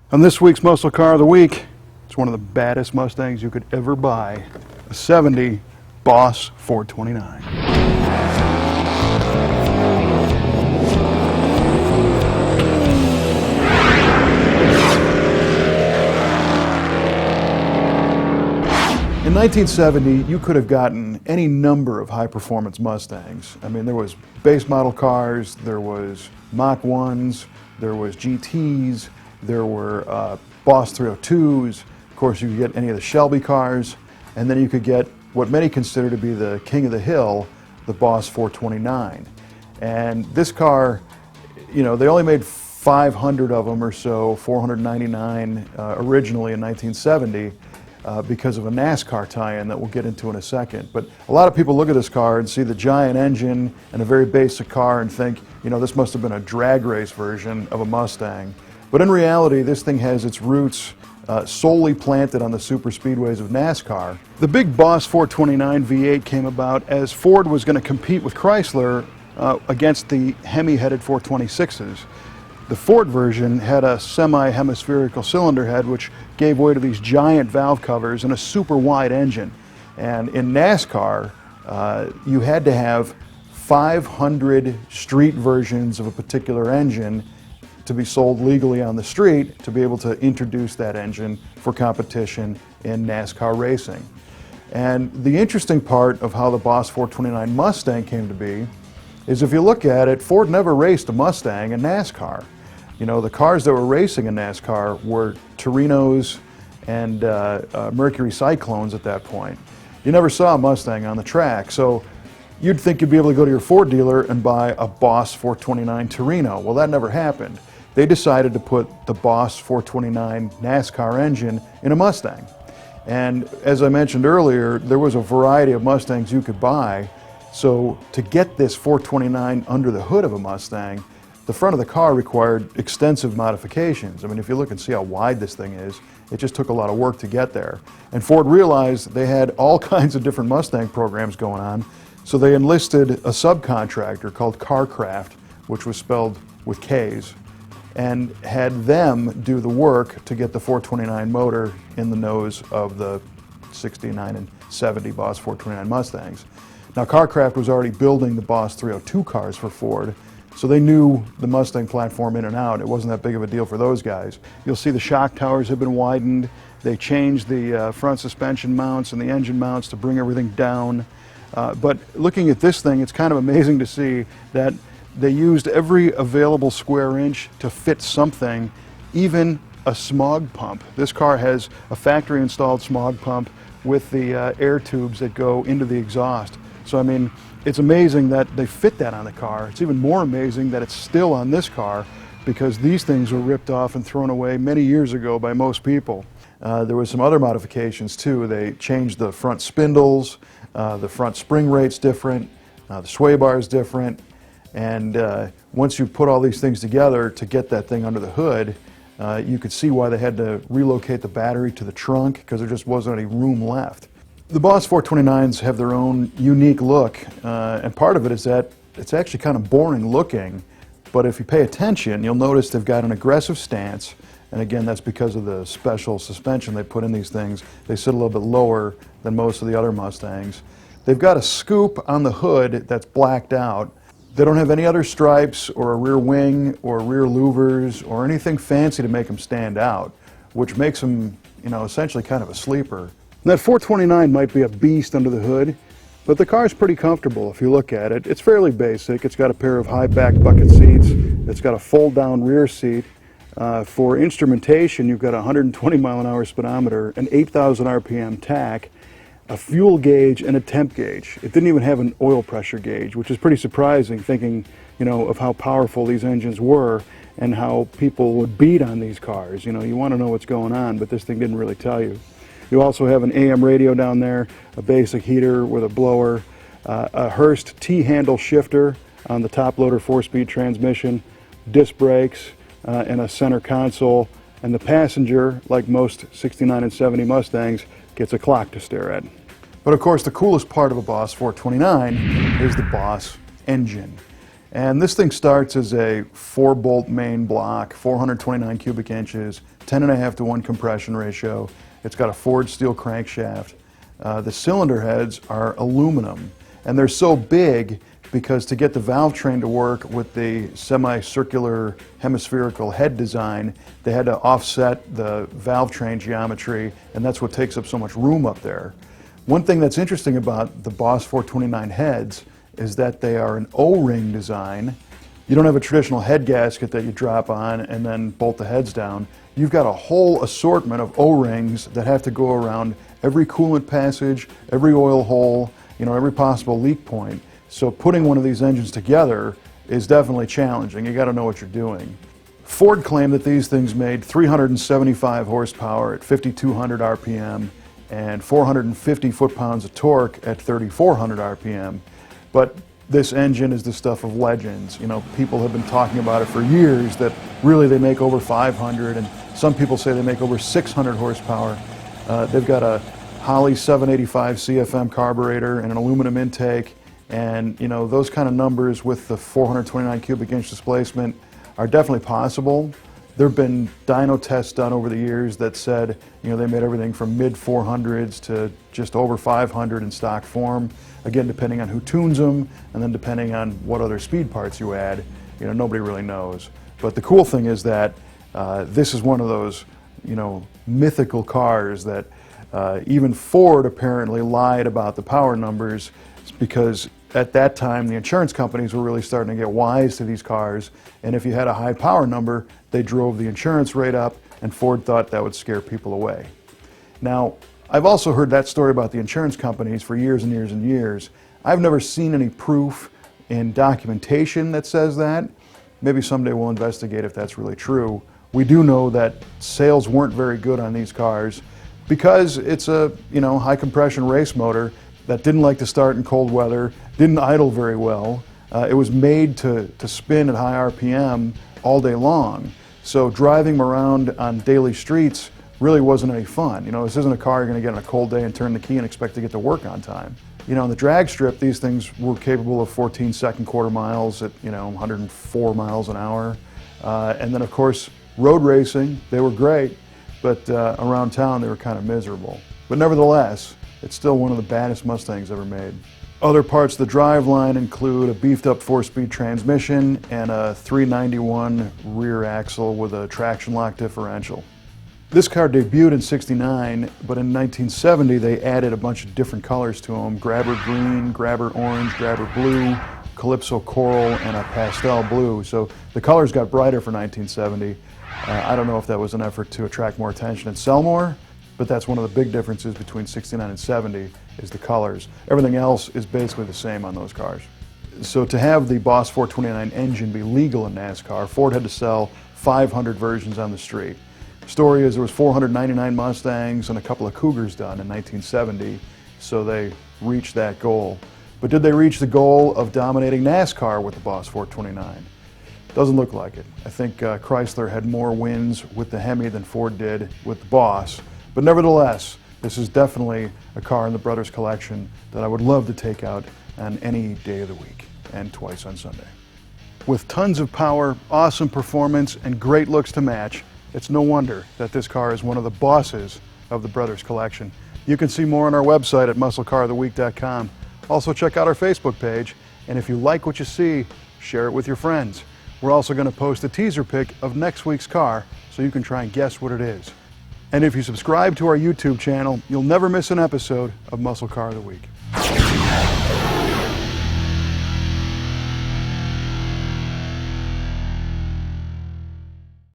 On this week's Muscle Car of the Week, it's one of the baddest Mustangs you could ever buy, a 70 Boss 429. In 1970, you could have gotten any number of high-performance Mustangs. I mean, there was base model cars, there was Mach 1s, there was GTs, there were Boss 302s, of course you could get any of the Shelby cars, and then you could get what many consider to be the king of the hill, the Boss 429. And this car, you know, they only made 500 of them or so, 499 originally in 1970, because of a NASCAR tie-in that we'll get into in a second. But a lot of people look at this car and see the giant engine and a very basic car and think, you know, this must have been a drag race version of a Mustang. But in reality, this thing has its roots solely planted on the super speedways of NASCAR. The big Boss 429 V8 came about as Ford was going to compete with Chrysler against the Hemi-headed 426s. The Ford version had a semi-hemispherical cylinder head, which gave way to these giant valve covers and a super wide engine. And in NASCAR, you had to have 500 street versions of a particular engine to be sold legally on the street to be able to introduce that engine for competition in NASCAR racing. And the interesting part of how the Boss 429 Mustang came to be is if you look at it, Ford never raced a Mustang in NASCAR. You know, the cars that were racing in NASCAR were Torinos and Mercury Cyclones at that point. You never saw a Mustang on the track, so you'd think you'd be able to go to your Ford dealer and buy a Boss 429 Torino. Well, that never happened. They decided to put the Boss 429 NASCAR engine in a Mustang. And as I mentioned earlier, there was a variety of Mustangs you could buy. So to get this 429 under the hood of a Mustang, the front of the car required extensive modifications. I mean, if you look and see how wide this thing is, it just took a lot of work to get there. And Ford realized they had all kinds of different Mustang programs going on, so they enlisted a subcontractor called CarCraft, which was spelled with K's, and had them do the work to get the 429 motor in the nose of the 69 and 70 Boss 429 Mustangs. Now, CarCraft was already building the Boss 302 cars for Ford, so they knew the Mustang platform in and out. It wasn't that big of a deal for those guys. You'll see the shock towers have been widened. They changed the front suspension mounts and the engine mounts to bring everything down. But looking at this thing, it's kind of amazing to see that they used every available square inch to fit something, even a smog pump. This car has a factory installed smog pump with the air tubes that go into the exhaust. So I mean, it's amazing that they fit that on the car. It's even more amazing that it's still on this car, because these things were ripped off and thrown away many years ago by most people. There was some other modifications too. They changed the front spindles, the front spring rate's different, the sway bar is different, and once you put all these things together to get that thing under the hood, you could see why they had to relocate the battery to the trunk, because there just wasn't any room left. The Boss 429s have their own unique look, and part of it is that it's actually kind of boring looking, but if you pay attention, you'll notice they've got an aggressive stance, and again, that's because of the special suspension they put in these things. They sit a little bit lower than most of the other Mustangs. They've got a scoop on the hood that's blacked out. They don't have any other stripes or a rear wing or rear louvers or anything fancy to make them stand out, which makes them, you know, essentially kind of a sleeper. That 429 might be a beast under the hood, but the car's pretty comfortable if you look at it. It's fairly basic. It's got a pair of high back bucket seats. It's got a fold down rear seat. For instrumentation, you've got a 120 mile an hour speedometer, an 8,000 RPM tach, a fuel gauge, and a temp gauge. It didn't even have an oil pressure gauge, which is pretty surprising thinking, you know, of how powerful these engines were and how people would beat on these cars. You know, you want to know what's going on, but this thing didn't really tell you. You also have an AM radio down there, a basic heater with a blower, a Hurst T-handle shifter on the top loader 4-speed transmission, disc brakes, and a center console. And the passenger, like most 69 and 70 Mustangs, gets a clock to stare at. But of course, the coolest part of a Boss 429 is the Boss engine. And this thing starts as a 4-bolt main block, 429 cubic inches, 10.5 to 1 compression ratio. It's got a forged steel crankshaft. The cylinder heads are aluminum, and they're so big because to get the valve train to work with the semi-circular hemispherical head design, they had to offset the valve train geometry, and that's what takes up so much room up there. One thing that's interesting about the Boss 429 heads is that they are an O-ring design. You don't have a traditional head gasket that you drop on and then bolt the heads down. You've got a whole assortment of O-rings that have to go around every coolant passage, every oil hole, every possible leak point. So putting one of these engines together is definitely challenging. You got to know what you're doing. Ford claimed that these things made 375 horsepower at 5,200 RPM and 450 foot-pounds of torque at 3,400 RPM. But this engine is the stuff of legends. People have been talking about it for years, that really they make over 500, and some people say they make over 600 horsepower. They've got a Holley 785 CFM carburetor and an aluminum intake, and those kind of numbers with the 429 cubic inch displacement are definitely possible. There have been dyno tests done over the years that said they made everything from mid 400s to just over 500 in stock form. Again, depending on who tunes them, and then depending on what other speed parts you add, nobody really knows. But the cool thing is that this is one of those mythical cars that even Ford apparently lied about the power numbers, because at that time the insurance companies were really starting to get wise to these cars, and if you had a high power number, they drove the insurance rate up, and Ford thought that would scare people away. Now, I've also heard that story about the insurance companies for years and years and years. I've never seen any proof in documentation that says that. Maybe someday we'll investigate if that's really true. We do know that sales weren't very good on these cars because it's a high compression race motor that didn't like to start in cold weather, didn't idle very well. It was made to spin at high RPM all day long. So driving them around on daily streets really wasn't any fun. This isn't a car you're going to get on a cold day and turn the key and expect to get to work on time. On the drag strip, these things were capable of 14-second quarter miles at 104 miles an hour. And then of course, road racing, they were great, but around town they were kind of miserable. But nevertheless, it's still one of the baddest Mustangs ever made. Other parts of the driveline include a beefed-up 4-speed transmission and a 391 rear axle with a traction lock differential. This car debuted in '69, but in 1970 they added a bunch of different colors to them: grabber green, grabber orange, grabber blue, calypso coral, and a pastel blue. So the colors got brighter for 1970. I don't know if that was an effort to attract more attention and sell more, but that's one of the big differences between 69 and 70 is the colors. Everything else is basically the same on those cars. So to have the Boss 429 engine be legal in NASCAR, Ford had to sell 500 versions on the street. The story is there was 499 Mustangs and a couple of Cougars done in 1970, so they reached that goal. But did they reach the goal of dominating NASCAR with the Boss 429? Doesn't look like it. I think Chrysler had more wins with the Hemi than Ford did with the Boss. But nevertheless, this is definitely a car in the brothers' collection that I would love to take out on any day of the week, and twice on Sunday. With tons of power, awesome performance, and great looks to match, it's no wonder that this car is one of the bosses of the brothers' collection. You can see more on our website at MuscleCarOfTheWeek.com. Also check out our Facebook page, and if you like what you see, share it with your friends. We're also going to post a teaser pic of next week's car so you can try and guess what it is. And if you subscribe to our YouTube channel, you'll never miss an episode of Muscle Car of the Week.